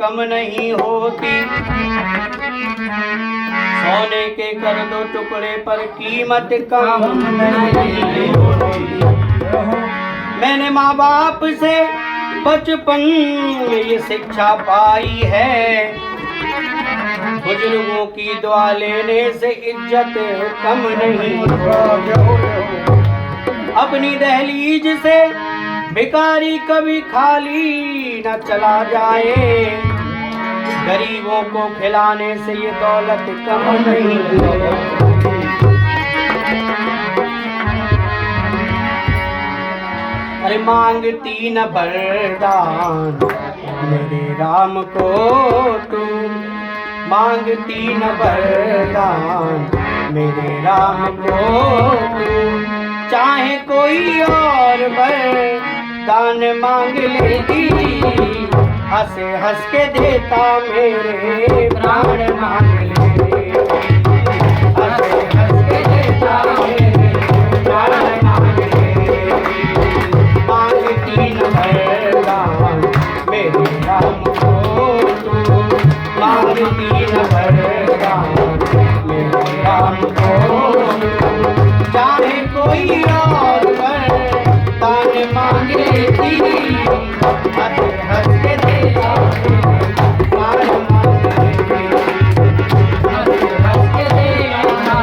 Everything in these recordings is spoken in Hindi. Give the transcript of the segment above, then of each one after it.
कम नहीं होती। सोने के कर दो टुकड़े पर कीमत कम नहीं होती। मैंने माँ बाप से बचपन में ये शिक्षा पाई है, बुजुर्गों की दुआ लेने से इज्जत कम नहीं होती। अपनी दहलीज से भिखारी कभी खाली न चला जाए, गरीबों को खिलाने से ये दौलत कम नहीं होती। अरे मांगती न वरदान मेरे राम को तू, मांगती न वरदान मेरे राम को तू। चाहे कोई और वरदान मांग लेती, हंस हंस के देता मेरे प्राण मांग लेती। हंस हंस के देता मेरे प्राण मांग लेती। मांगती न वरदान मेरे राम को तू, मांगती न वरदान मेरे राम को तू। चाहे कोई और वरदान मांग लेती, हंस हंस के देता प्राण मांग लेती। हंस हंस के देता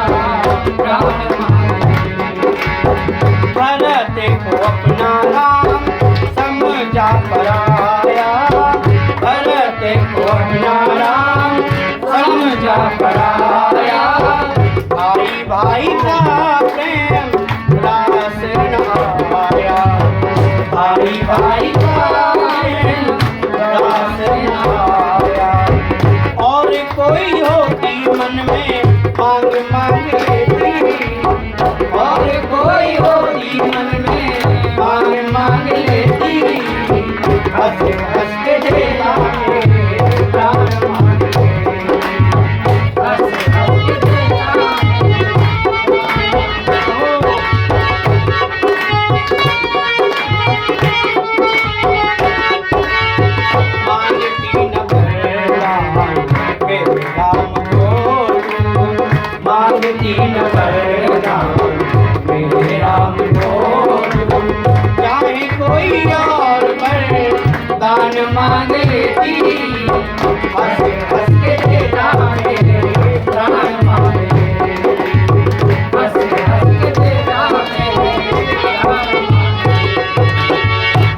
प्राण मांग लेती। भरत को अपना राम समझा पराया, भरत को अपना राम समझा पराया। भाई भाई का प्रेम रास न आया, भाई भाई का प्रेम रास न आया। और कोई होती मन में मांग मांग लेती, और कोई होती मन में मांग मांग लेती। हंस हंस के देता मेरे प्राण मांग लेती। हंस हंस के देता मांगती न वरदान मेरे राम को तू, मांगती न वरदान मेरे राम को तू। चाहे कोई और वरदान मांग लेती, हंस हंस के देता मेरे प्राण मांग लेती। हंस हंस के देता मेरे प्राण मांग लेती।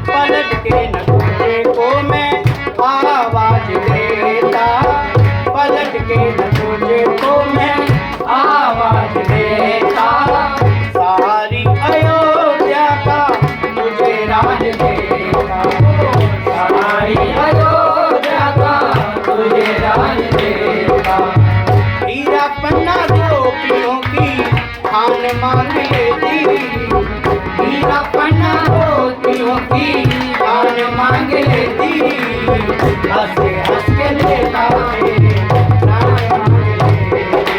पलट के न दूसरे को मैं आवाज देता, पलट के न दूसरे को मैं आवाज देता। सारी अयोध्या का तुझे राज देता, सारी अयोध्या का तुझे राज देता। हीरा पन्ना गोपियों की खान मांग लेती, हीरा पन्ना गोपियों की खान मांग लेती। हंस हंस के देता मेरे प्राण मांग लेती।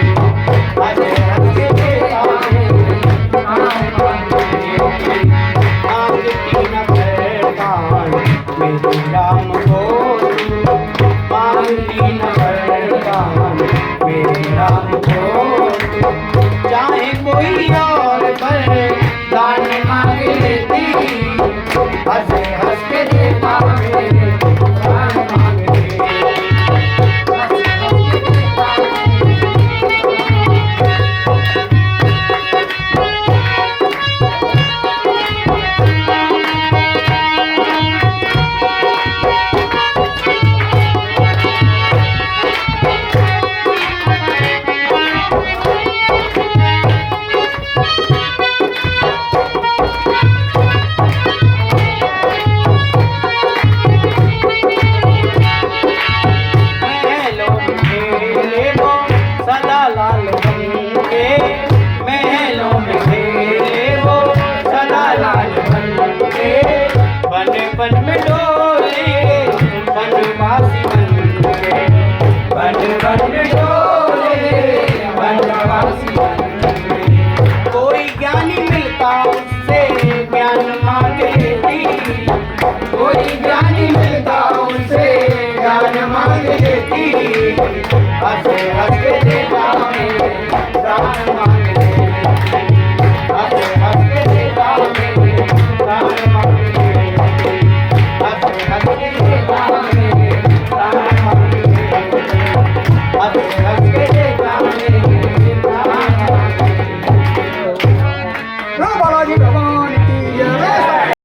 हंस हंस के देता मेरे प्राण मांग लेती। मांगती न वरदान मेरे राम को तू, मांगती न वरदान मेरे राम को तू। चाहे कोई और वरदान मांग लेती, हंस हंस के देता मेरे प्राण मांग लेती। हंस हंस के देता कोई ज्ञानी मिलता उससे ज्ञान मांग लेती, कोई ज्ञानी मिलता उससे ज्ञान प्राण मांग देती, हंस हंस के देता है प्राण मांग